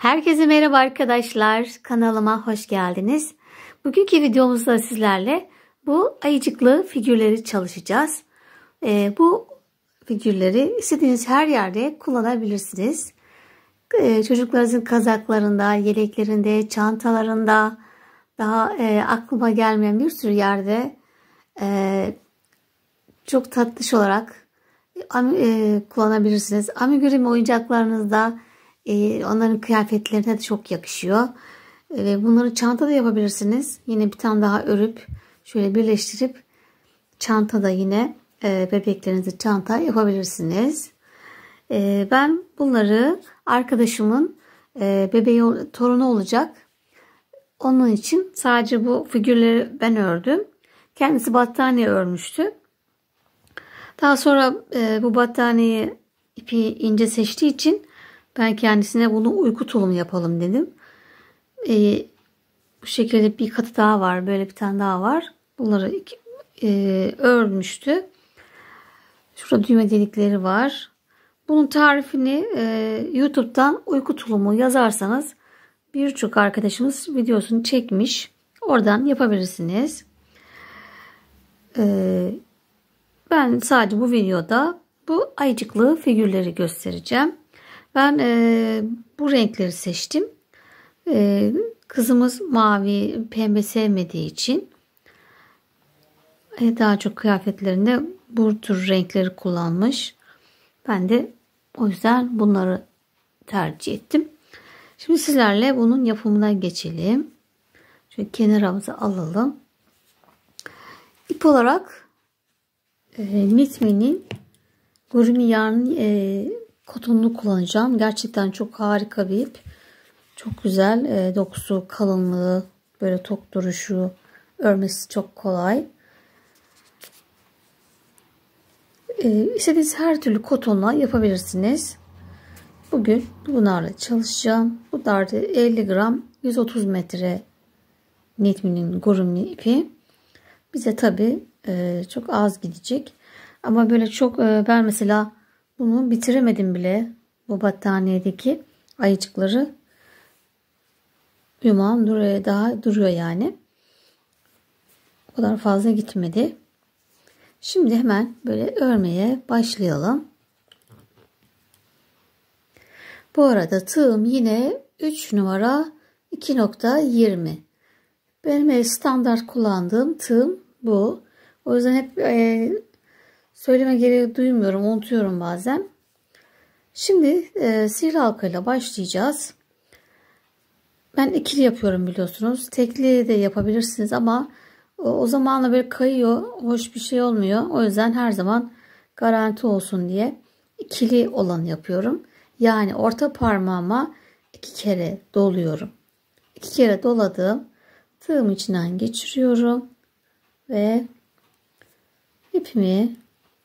Herkese merhaba arkadaşlar. Kanalıma hoş geldiniz. Bugünkü videomuzda sizlerle bu ayıcıklı figürleri çalışacağız. Bu figürleri istediğiniz her yerde kullanabilirsiniz. Çocuklarınızın kazaklarında, yeleklerinde, çantalarında, daha aklıma gelmeyen bir sürü yerde çok tatlış olarak kullanabilirsiniz. Amigurumi oyuncaklarınızda onların kıyafetlerine de çok yakışıyor. Bunları çantada yapabilirsiniz. Yine bir tane daha örüp şöyle birleştirip çantada yine bebeklerinizi çanta yapabilirsiniz. Ben bunları arkadaşımın bebeği torunu olacak. Onun için sadece bu figürleri ben ördüm. Kendisi battaniye örmüştü. Daha sonra bu battaniye ipi ince seçtiği için ben kendisine bunu uyku tulumu yapalım dedim. Bu şekilde bir katı daha var. Böyle bir tane daha var. Bunları örmüştü. Şurada düğme delikleri var. Bunun tarifini YouTube'dan uyku tulumu yazarsanız birçok arkadaşımız videosunu çekmiş. Oradan yapabilirsiniz. Ben sadece bu videoda bu ayıcıklı figürleri göstereceğim. Ben bu renkleri seçtim. Kızımız mavi, pembe sevmediği için daha çok kıyafetlerinde bu tür renkleri kullanmış. Ben de o yüzden bunları tercih ettim. Şimdi sizlerle bunun yapımına geçelim. Şöyle kenarımıza alalım. İp olarak Knitme'nin Gurumi yarn kotonunu kullanacağım. Gerçekten çok harika bir ip. Çok güzel. Dokusu, kalınlığı, böyle tok duruşu, örmesi çok kolay. İstediğiniz her türlü kotonla yapabilirsiniz. Bugün bunlarla çalışacağım. Bunlar da 50 gram 130 metre Knitme'nin Gurumi ipi. Bize tabi çok az gidecek. Ama böyle çok ben mesela bunu bitiremedim bile. Bu battaniyedeki ayıcıkları yumağım daha duruyor yani. O kadar fazla gitmedi. Şimdi hemen böyle örmeye başlayalım. Bu arada tığım yine 3 numara 2.20. Benim standart kullandığım tığım bu. O yüzden hep söyleme gereği duymuyorum. Unutuyorum bazen. Şimdi sihirli halkayla başlayacağız. Ben ikili yapıyorum biliyorsunuz. Tekli de yapabilirsiniz ama o zamanla böyle kayıyor. Hoş bir şey olmuyor. O yüzden her zaman garanti olsun diye ikili olan yapıyorum. Yani orta parmağıma 2 kere doluyorum. 2 kere doladım. Tığım içinden geçiriyorum. Ve ipimi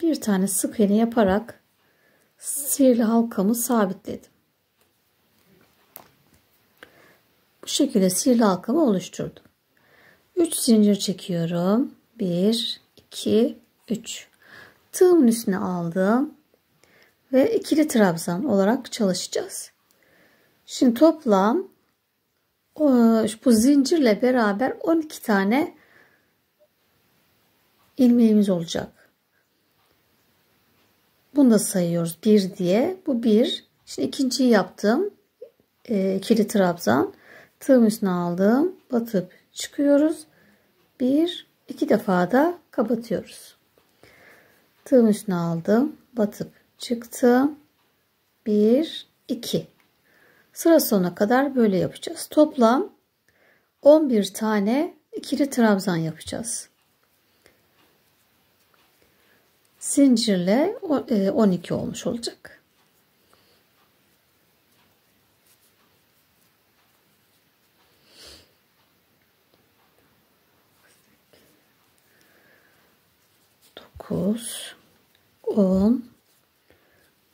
bir tane sık iğne yaparak sihirli halkamı sabitledim. Bu şekilde sihirli halkamı oluşturdum. 3 zincir çekiyorum. 1, 2, 3. Tığımın üstüne aldım. Ve ikili trabzan olarak çalışacağız. Şimdi toplam bu zincirle beraber 12 tane ilmeğimiz olacak. Bunu da sayıyoruz 1 diye. Bu 1. Şimdi ikinciyi yaptım. İkili trabzan. Tığım üstüne aldım. Batıp çıkıyoruz. 1, 2 defa da kapatıyoruz. Tığım üstüne aldım. Batıp çıktım. 1, 2. Sıra sonuna kadar böyle yapacağız. Toplam 11 tane ikili trabzan yapacağız. Zincirle 12 olmuş olacak. Dokuz, 10,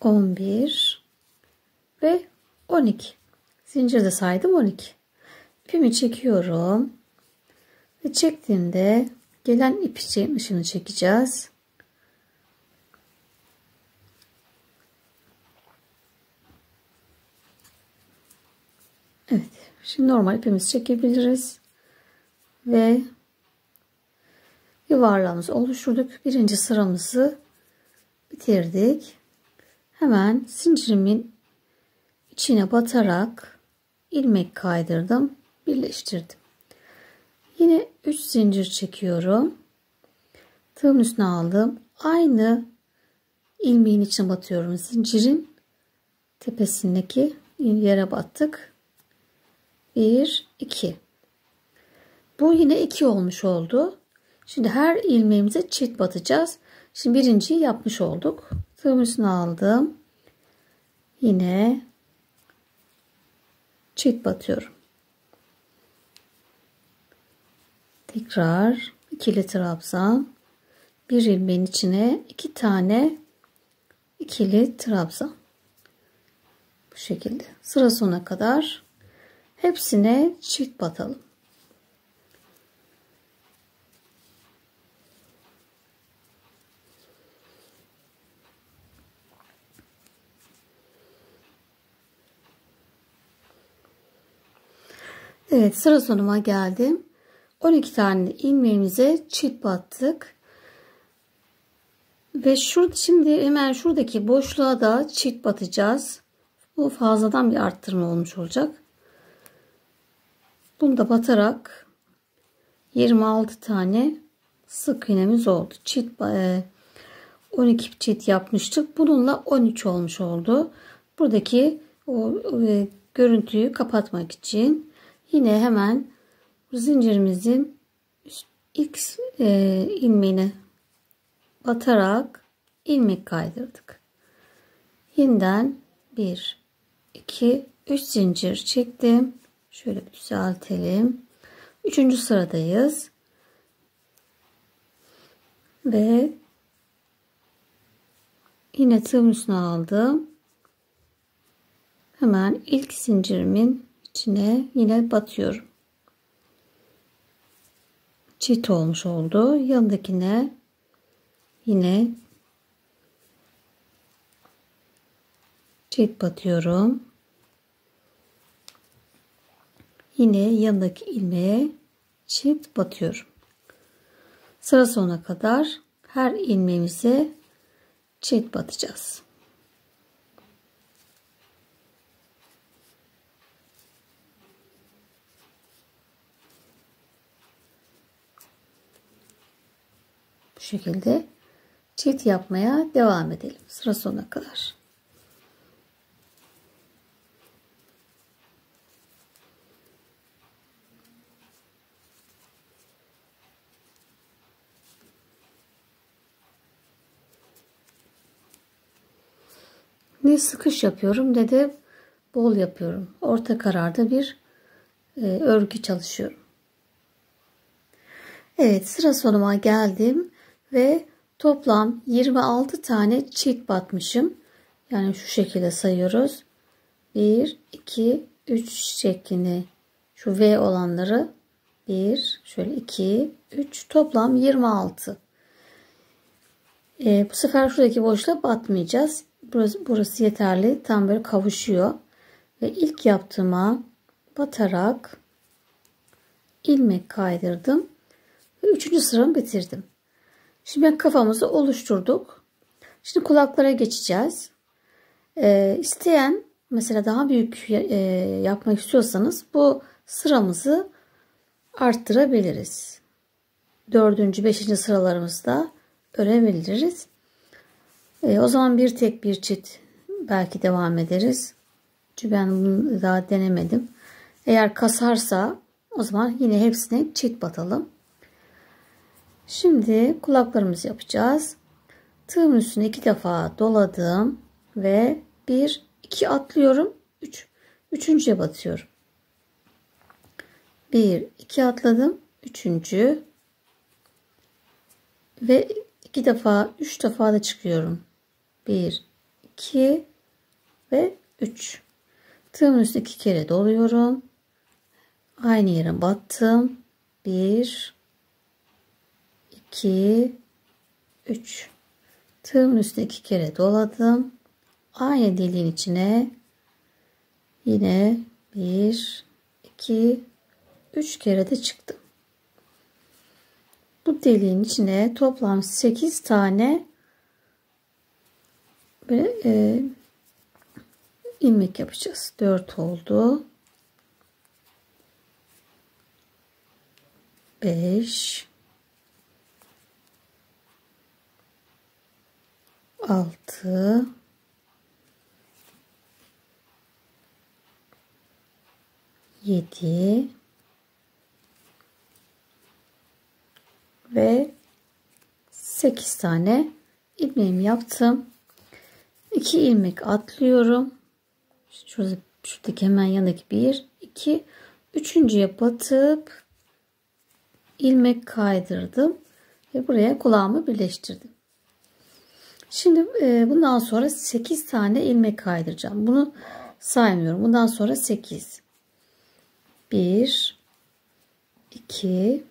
11 ve 12. Zincirde saydım 12. İpimi çekiyorum. Ve çektiğimde gelen ip ışını çekeceğiz. Evet. Şimdi normal ipimizi çekebiliriz. Ve yuvarlağımızı oluşturduk. Birinci sıramızı bitirdik. Hemen zincirimin içine batarak ilmek kaydırdım. Birleştirdim. Yine 3 zincir çekiyorum. Tığın üstüne aldım. Aynı ilmeğin içine batıyorum. Zincirin tepesindeki yere battık. 1, 2. Bu yine 2 olmuş oldu. Şimdi her ilmeğimize çift batacağız. Şimdi birinciyi yapmış olduk. Tığın üstüne aldım. Yine çift batıyorum. Tekrar ikili trabzan. Bir ilmeğin içine 2 tane ikili trabzan. Bu şekilde sıra sonuna kadar hepsine çift batalım. Evet, sıra sonuma geldim. 12 tane ilmeğimize çift battık. Ve şimdi hemen şuradaki boşluğa da çift batacağız. Bu fazladan bir arttırma olmuş olacak. Bunu da batarak 26 tane sık iğnemiz oldu. 12 çift yapmıştık. Bununla 13 olmuş oldu. Buradaki görüntüyü kapatmak için yine hemen zincirimizin ilk ilmeğine batarak ilmek kaydırdık. Yeniden 1, 2, 3 zincir çektim. Şöyle bir düzeltelim. 3. sıradayız. Ve yine tığımın üstüne aldım. Hemen ilk zincirimin içine yine batıyorum. Çift olmuş oldu. Yanındakine yine çift batıyorum. Yine yanındaki ilmeğe çift batıyorum. Sıra sonuna kadar her ilmeğimize çift batacağız. Bu şekilde çift yapmaya devam edelim sıra sonuna kadar. Ne sıkış yapıyorum ne de bol yapıyorum. Orta kararda bir örgü çalışıyorum. Evet, sıra sonuma geldim ve toplam 26 tane çift batmışım. Yani şu şekilde sayıyoruz. 1, 2, 3 şeklinde şu V olanları 1, şöyle 2, 3 toplam 26. Bu sefer şuradaki boşluğa batmayacağız. Burası yeterli. Tam böyle kavuşuyor. Ve ilk yaptığıma batarak ilmek kaydırdım. Ve 3. sıramı bitirdim. Şimdi kafamızı oluşturduk. Şimdi kulaklara geçeceğiz. İsteyen mesela daha büyük yapmak istiyorsanız bu sıramızı arttırabiliriz. 4. 5. sıralarımızda örebiliriz. O zaman bir tek bir çift belki devam ederiz. Çünkü ben bunu daha denemedim. Eğer kasarsa o zaman yine hepsine çift batalım. Şimdi kulaklarımızı yapacağız. Tığımın üstüne 2 defa doladım ve 1, 2 atlıyorum. 3. Üçüncüye batıyorum. 1, 2 atladım. 3. Ve 2 defa, 3 defa da çıkıyorum. 1, 2 ve 3. Tığımın üstüne 2 kere doluyorum. Aynı yere battım. 1, 2, 3. Tığımın üstüne 2 kere doladım. Aynı deliğin içine yine 1, 2, 3 kere de çıktım. Bu deliğin içine toplam 8 tane böyle, ilmek yapacağız. 4 oldu. 5, 6, 7 ve 8 tane ilmeğimi yaptım. 2 ilmek atlıyorum. Şuradaki hemen yanındaki 1, 2, üçüncüye batıp ilmek kaydırdım ve buraya kulağımı birleştirdim. Şimdi bundan sonra 8 tane ilmek kaydıracağım. Bunu saymıyorum. Bundan sonra 8. 1, 2,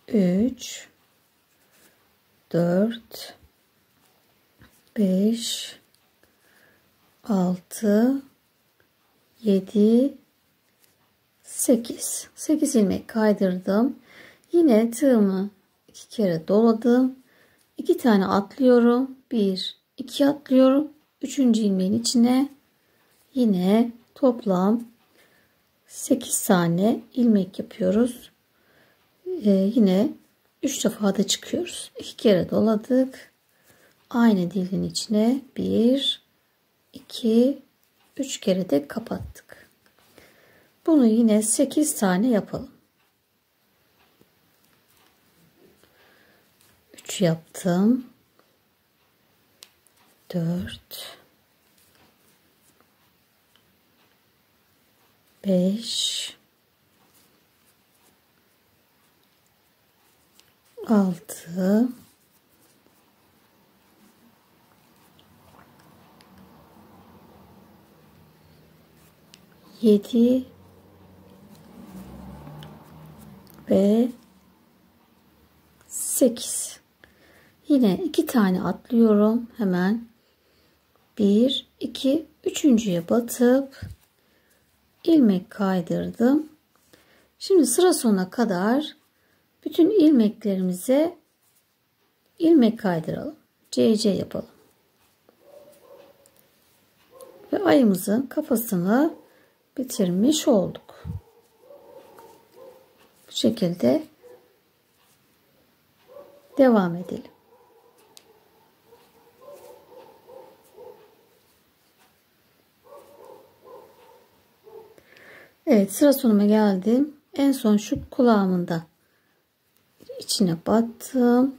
3, 4, 5, 6, 7, 8. 8 ilmek kaydırdım. Yine tığımı 2 kere doladım. 2 tane atlıyorum. 1, 2 atlıyorum. 3. ilmeğin içine yine toplam 8 tane ilmek yapıyoruz. Yine 3 defa da çıkıyoruz. 2 kere doladık. Aynı dilin içine 1, 2, 3 kere de kapattık. Bunu yine 8 tane yapalım. 3 yaptım. 4, 5, 6, 7 ve 8. Yine 2 tane atlıyorum. Hemen 1, 2, üçüncüye batıp ilmek kaydırdım. Şimdi sıra sonuna kadar bütün ilmeklerimize ilmek kaydıralım. CC yapalım. Ve ayımızın kafasını bitirmiş olduk. Bu şekilde devam edelim. Evet, sıra sonuma geldim. En son şu kulağımın da içine battım.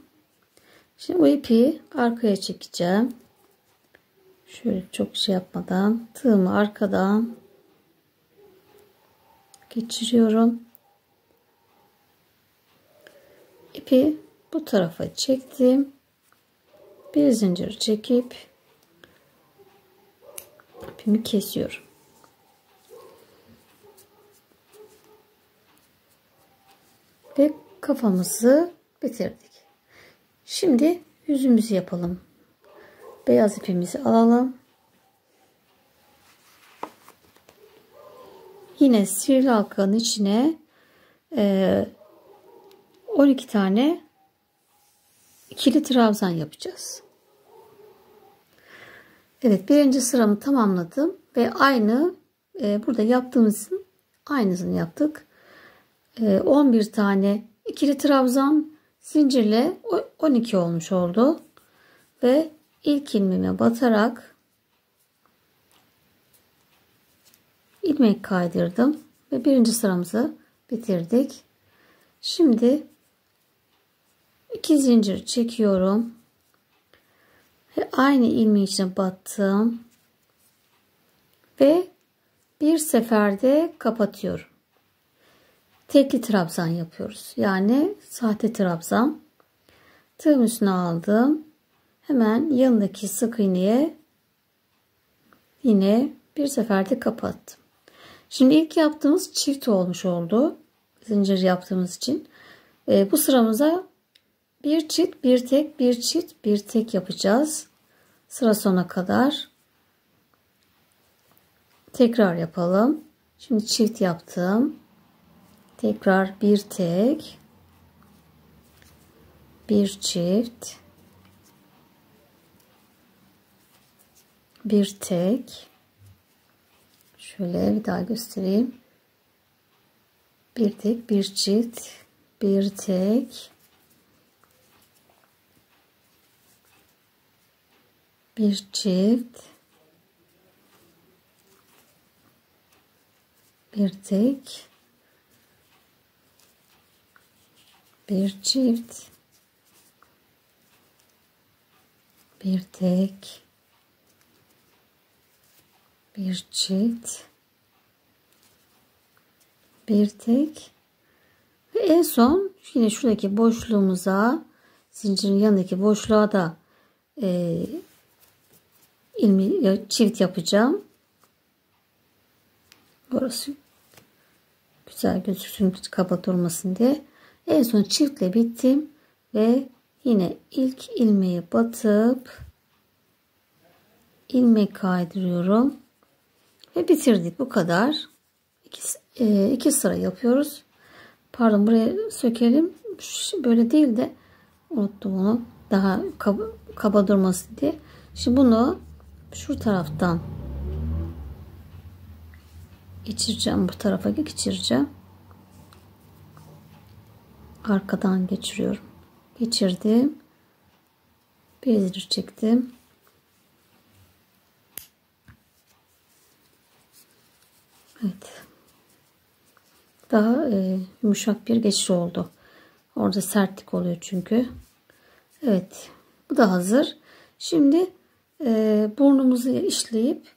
Şimdi bu ipi arkaya çekeceğim. Şöyle çok şey yapmadan tığımı arkadan geçiriyorum. İpi bu tarafa çektim. Bir zincir çekip ipimi kesiyorum. Ve kafamızı bitirdik. Şimdi yüzümüzü yapalım. Beyaz ipimizi alalım. Yine sihirli halkanın içine 12 tane ikili trabzan yapacağız. Evet, birinci sıramı tamamladım ve aynı burada yaptığımızın aynısını yaptık. 11 tane ikili trabzan zincirle 12 olmuş oldu ve ilk ilmeğime batarak ilmek kaydırdım ve birinci sıramızı bitirdik. Şimdi 2 zincir çekiyorum ve aynı ilmeğin içine battım ve bir seferde kapatıyorum. Tekli trabzan yapıyoruz. Yani sahte trabzan. Tığım üstüne aldım. Hemen yanındaki sık iğneye yine bir seferde kapattım. Şimdi ilk yaptığımız çift olmuş oldu. Zincir yaptığımız için. Bu sıramıza bir çift, bir tek, bir çift, bir tek yapacağız. Sıra sona kadar. Tekrar yapalım. Şimdi çift yaptım. Tekrar bir tek, bir çift, bir tek. Şöyle bir daha göstereyim. Bir tek, bir çift, bir tek, bir çift, bir tek, bir çift, bir tek, bir çift, bir tek ve en son yine şuradaki boşluğumuza, zincirin yanındaki boşluğa da çift yapacağım. Burası güzel gözüksün, kaba durmasın diye. En son çiftle bittim ve yine ilk ilmeği batıp ilmek kaydırıyorum ve bitirdik. Bu kadar. İki sıra yapıyoruz. Pardon, buraya sökelim. Böyle değil de unuttum onu. Daha kaba durmasın diye. Şimdi bunu şu taraftan geçireceğim. Bu tarafa geçireceğim. Arkadan geçiriyorum. Geçirdim. Bir zincir çektim. Evet. Daha yumuşak bir geçiş oldu. Orada sertlik oluyor çünkü. Evet. Bu da hazır. Şimdi burnumuzu işleyip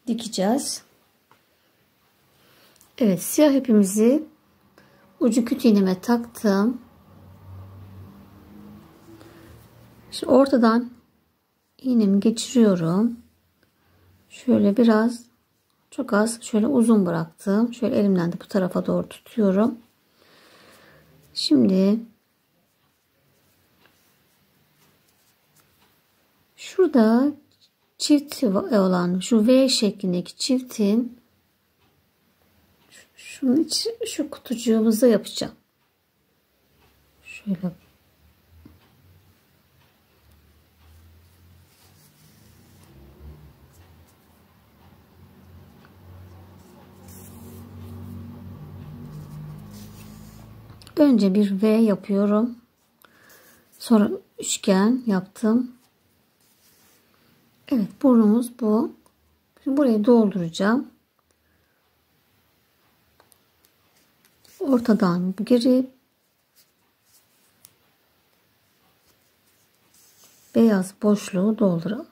dikeceğiz. Evet. Siyah ipimizi ucu küt iğneme taktım. Şimdi ortadan iğnemi geçiriyorum. Şöyle biraz, çok az, şöyle uzun bıraktım. Şöyle elimden de bu tarafa doğru tutuyorum. Şimdi şurada çift olan şu V şeklindeki çiftin şu kutucuğumuza yapacağım. Şöyle önce bir V yapıyorum. Sonra üçgen yaptım. Evet, burnumuz bu. Şimdi burayı dolduracağım. Ortadan girip beyaz boşluğu dolduralım.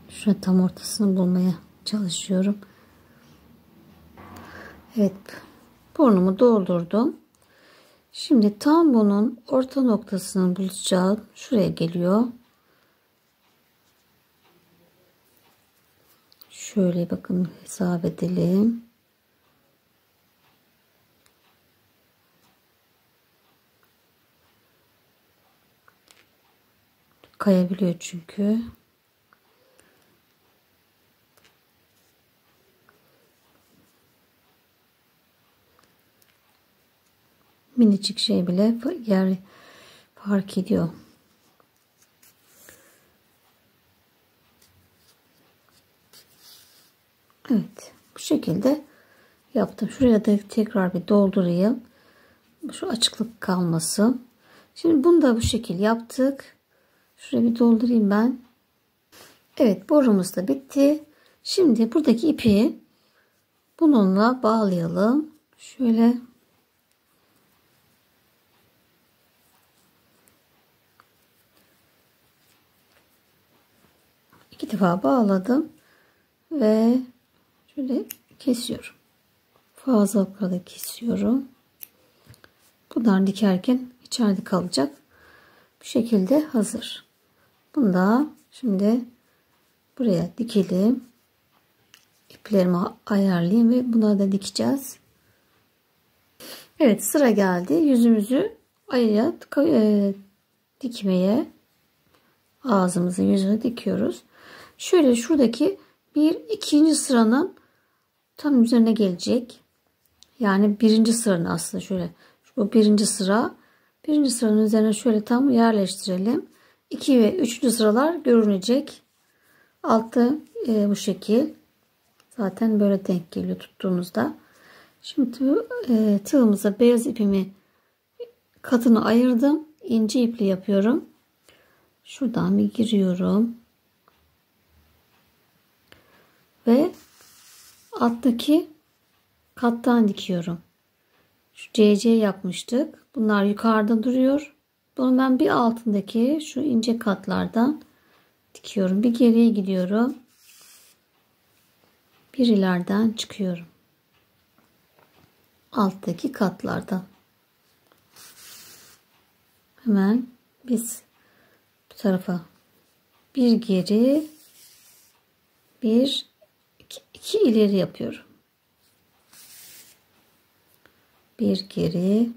Şurada tam ortasını bulmaya çalışıyorum. Evet, burnumu doldurdum. Şimdi tam bunun orta noktasını bulacağım. Şuraya geliyor. Şöyle bakın, hesap edelim. Kayabiliyor çünkü. Minicik şey bile yer fark ediyor. Evet, bu şekilde yaptım. Şuraya da tekrar bir doldurayım. Şu açıklık kalmasın. Şimdi bunu da bu şekil yaptık. Şuraya bir doldurayım ben. Evet, borumuz da bitti. Şimdi buradaki ipi bununla bağlayalım. Şöyle defa bağladım ve şöyle kesiyorum. Fazlalıkları da kesiyorum. Bunlar dikerken içeride kalacak. Bu şekilde hazır. Bunu da şimdi buraya dikelim. İplerimi ayarlayayım ve bunları da dikeceğiz. Evet, sıra geldi. Yüzümüzü dikmeye. Ağzımızın yüzünü dikiyoruz. Şöyle şuradaki ikinci sıranın tam üzerine gelecek. Yani birinci sıranın aslında şöyle. Bu birinci sıra. Birinci sıranın üzerine şöyle tam yerleştirelim. 2 ve 3. sıralar görünecek. Altı bu şekil. Zaten böyle denk geliyor tuttuğumuzda. Şimdi tığımıza beyaz ipimi katını ayırdım. İnce ipli yapıyorum. Şuradan bir giriyorum. Ve alttaki kattan dikiyorum. Şu CC yapmıştık. Bunlar yukarıda duruyor. Bunu ben bir altındaki şu ince katlardan dikiyorum. Bir geriye gidiyorum. Bir ileriden çıkıyorum. Alttaki katlardan. Hemen biz bu tarafa bir geri, iki ileri yapıyorum. Bir geri,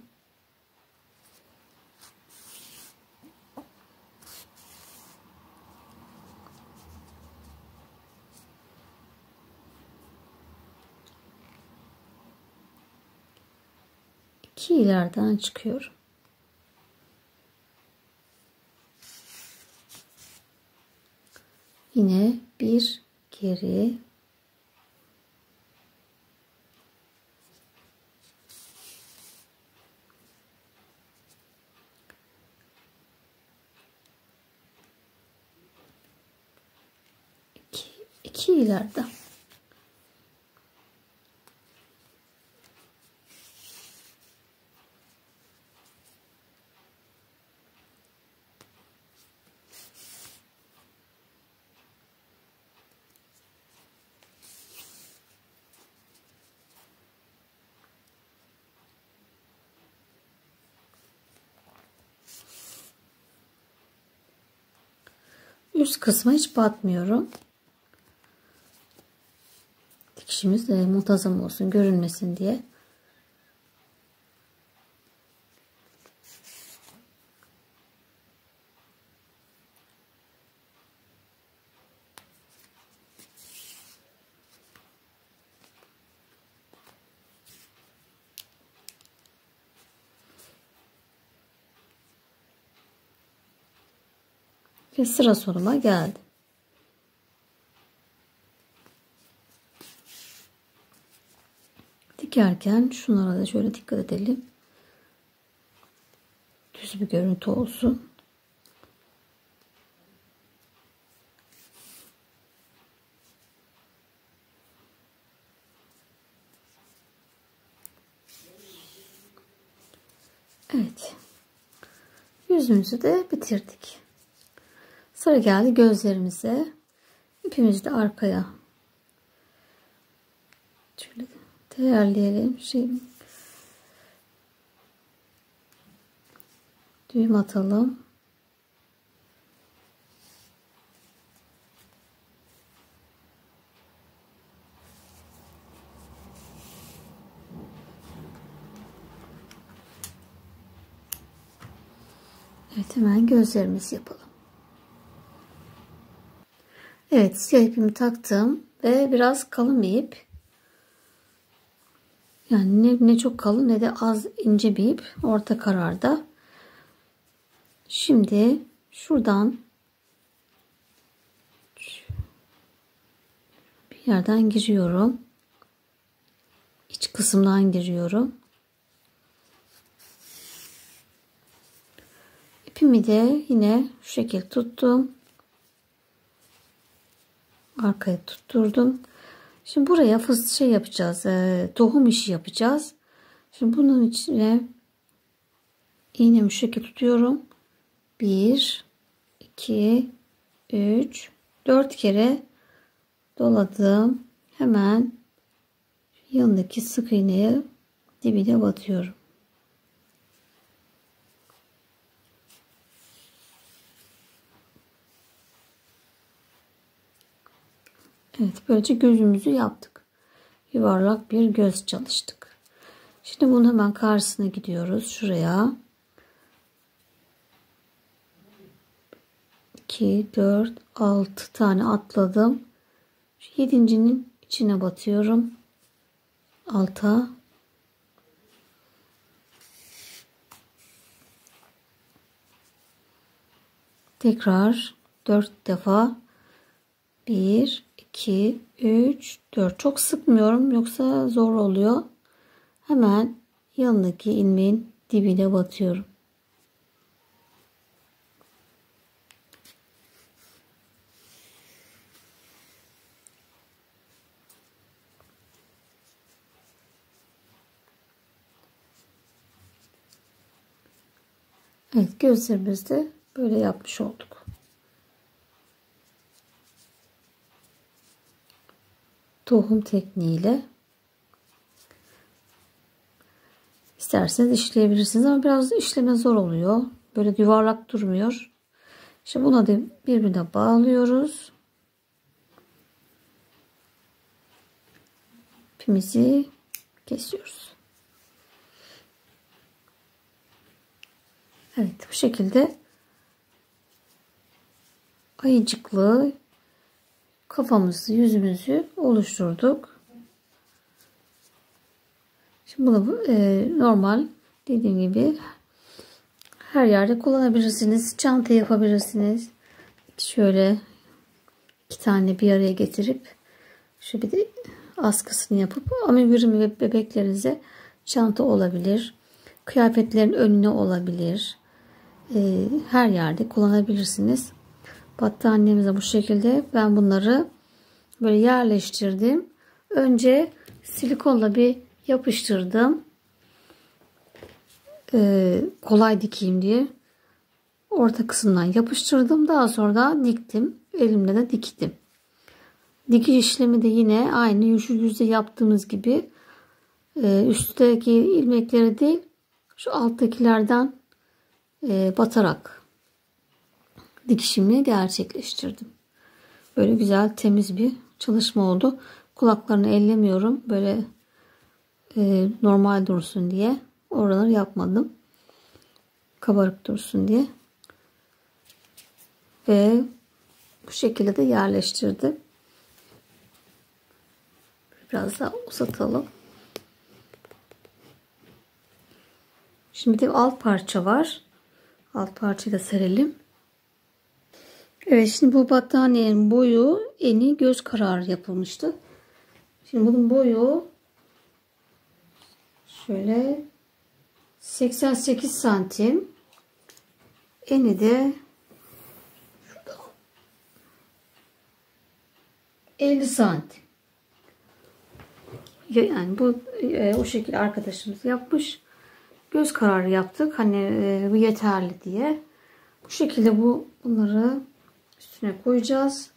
iki ileriden çıkıyorum. Yine bir geri, iki ileriden. Üst kısma hiç batmıyorum. Dikişimiz de muntazam olsun, görünmesin diye. Ve sıra sonuma geldim. Dikerken şunlara da şöyle dikkat edelim. Düz bir görüntü olsun. Evet. Yüzümüzü de bitirdik. Sıra geldi gözlerimize. İpimizi de arkaya şöyle değerleyelim. Düğüm atalım. Evet, hemen gözlerimizi yapalım. Evet, siyah ipimi taktım ve biraz kalın bir ip. Yani ne çok kalın ne de az ince bir ip. Orta kararda. Şimdi şuradan bir yerden giriyorum. İç kısımdan giriyorum. İpimi de yine şu şekilde tuttum. Arkaya tutturdum. Şimdi buraya yapacağız. Tohum işi yapacağız. Şimdi bunun içine iğnemi şu şekilde tutuyorum. 1, 2, 3, 4 kere doladım. Hemen yanındaki sık iğneye dibine batıyorum. Evet, böylece gözümüzü yaptık. Yuvarlak bir göz çalıştık. Şimdi bunun hemen karşısına gidiyoruz. Şuraya 2, 4, 6 tane atladım. Şu 7.'nin içine batıyorum. Alta. Tekrar 4 defa 1, 2, 3, 4. Çok sıkmıyorum yoksa zor oluyor. Hemen yanındaki ilmeğin dibine batıyorum. Evet, gözlerimizde böyle yapmış olduk. Tohum tekniğiyle isterseniz işleyebilirsiniz ama biraz işleme zor oluyor. Böyle yuvarlak durmuyor. Şimdi buna da birbirine bağlıyoruz. İpimizi kesiyoruz. Evet, bu şekilde ayıcıklı kafamızı, yüzümüzü oluşturduk. Şimdi bunu normal dediğim gibi her yerde kullanabilirsiniz. Çanta yapabilirsiniz. Şöyle 2 tane bir araya getirip şöyle bir de askısını yapıp amigurumi ve bebeklerinize çanta olabilir. Kıyafetlerin önüne olabilir. Her yerde kullanabilirsiniz. Battaniyemize bu şekilde ben bunları böyle yerleştirdim. Önce silikonla bir yapıştırdım. Kolay dikeyim diye. Orta kısımdan yapıştırdım. Daha sonra da diktim. Elimle de diktim. Dikiş işlemi de yine aynı şu yüzde yaptığımız gibi üstteki ilmekleri değil şu alttakilerden batarak dikişimi gerçekleştirdim. Böyle güzel temiz bir çalışma oldu. Kulaklarını ellemiyorum. Böyle normal dursun diye. Oraları yapmadım. Kabarık dursun diye. Ve bu şekilde de yerleştirdim. Biraz daha uzatalım. Şimdi de alt parça var. Alt parçayı da serelim. Evet, şimdi bu battaniyenin boyu, eni göz kararı yapılmıştı. Şimdi bunun boyu şöyle 88 santim. Eni de şurada 50 santim. Yani bu o şekilde arkadaşımız yapmış. Göz kararı yaptık. Hani bu yeterli diye. Bu şekilde bunları üstüne koyacağız.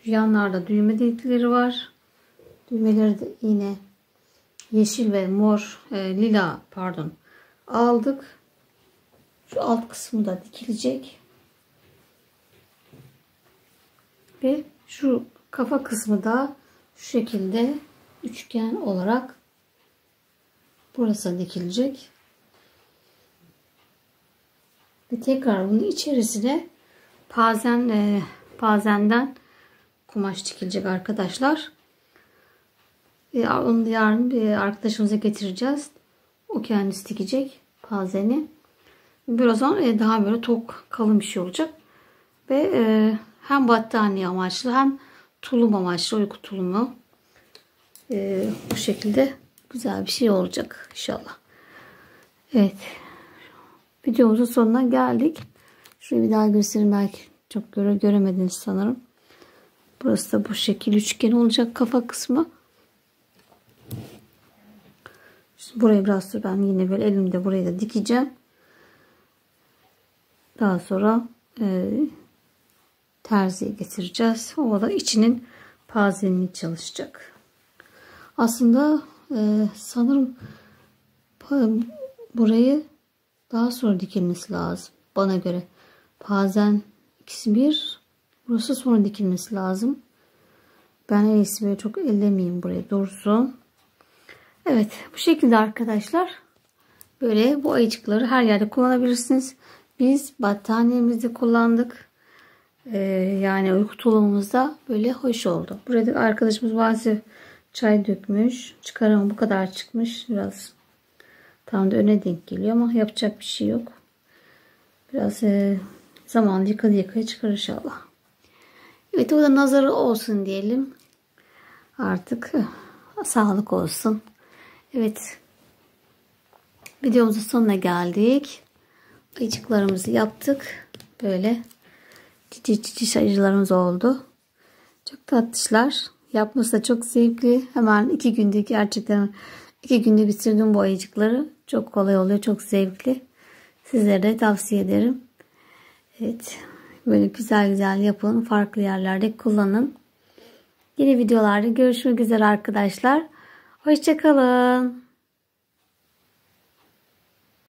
Yanlarda düğme delikleri var. Düğmeleri de yine yeşil ve mor, lila pardon aldık. Şu alt kısmı da dikilecek. Ve şu kafa kısmı da şu şekilde üçgen olarak burası dikilecek. Ve tekrar bunun içerisine pazenden kumaş dikilecek arkadaşlar. Onu yarın bir arkadaşımıza getireceğiz. O kendisi dikecek pazeni. Birazdan daha böyle tok kalın bir şey olacak. Ve hem battaniye amaçlı hem tulum amaçlı, uyku tulumu. Bu şekilde güzel bir şey olacak inşallah. Evet. Videomuzun sonuna geldik. Şurayı bir daha göstereyim, belki çok göremediniz sanırım. Burası da bu şekil üçgen olacak kafa kısmı. Şimdi burayı biraz da ben yine böyle elimde burayı da dikeceğim. Daha sonra terziye getireceğiz. O da içinin pazenini çalışacak. Aslında sanırım burayı daha sonra dikilmesi lazım. Bana göre. Pazen ikisi bir. Burası sonra dikilmesi lazım. Ben en iyisi böyle çok ellemeyeyim, buraya dursun. Evet, bu şekilde arkadaşlar. Böyle bu ayıcıkları her yerde kullanabilirsiniz. Biz battaniyemizde kullandık. Yani uyku tulumumuzda böyle hoş oldu. Burada arkadaşımız bazı çay dökmüş. Çıkaramam, bu kadar çıkmış. Biraz tam da öne denk geliyor ama yapacak bir şey yok. Biraz zamanla yıkaya çıkar inşallah. Evet, o da nazarı olsun diyelim. Artık sağlık olsun. Evet. Videomuzun sonuna geldik. Ayıcıklarımızı yaptık. Böyle cici ayıcılarımız oldu. Çok tatlışlar. Yapması da çok zevkli. Hemen 2 günde, gerçekten 2 günde bitirdim bu ayıcıkları. Çok kolay oluyor. Çok zevkli. Sizlere de tavsiye ederim. Evet. Böyle güzel yapın. Farklı yerlerde kullanın. Yeni videolarda görüşmek üzere arkadaşlar. Hoşça kalın.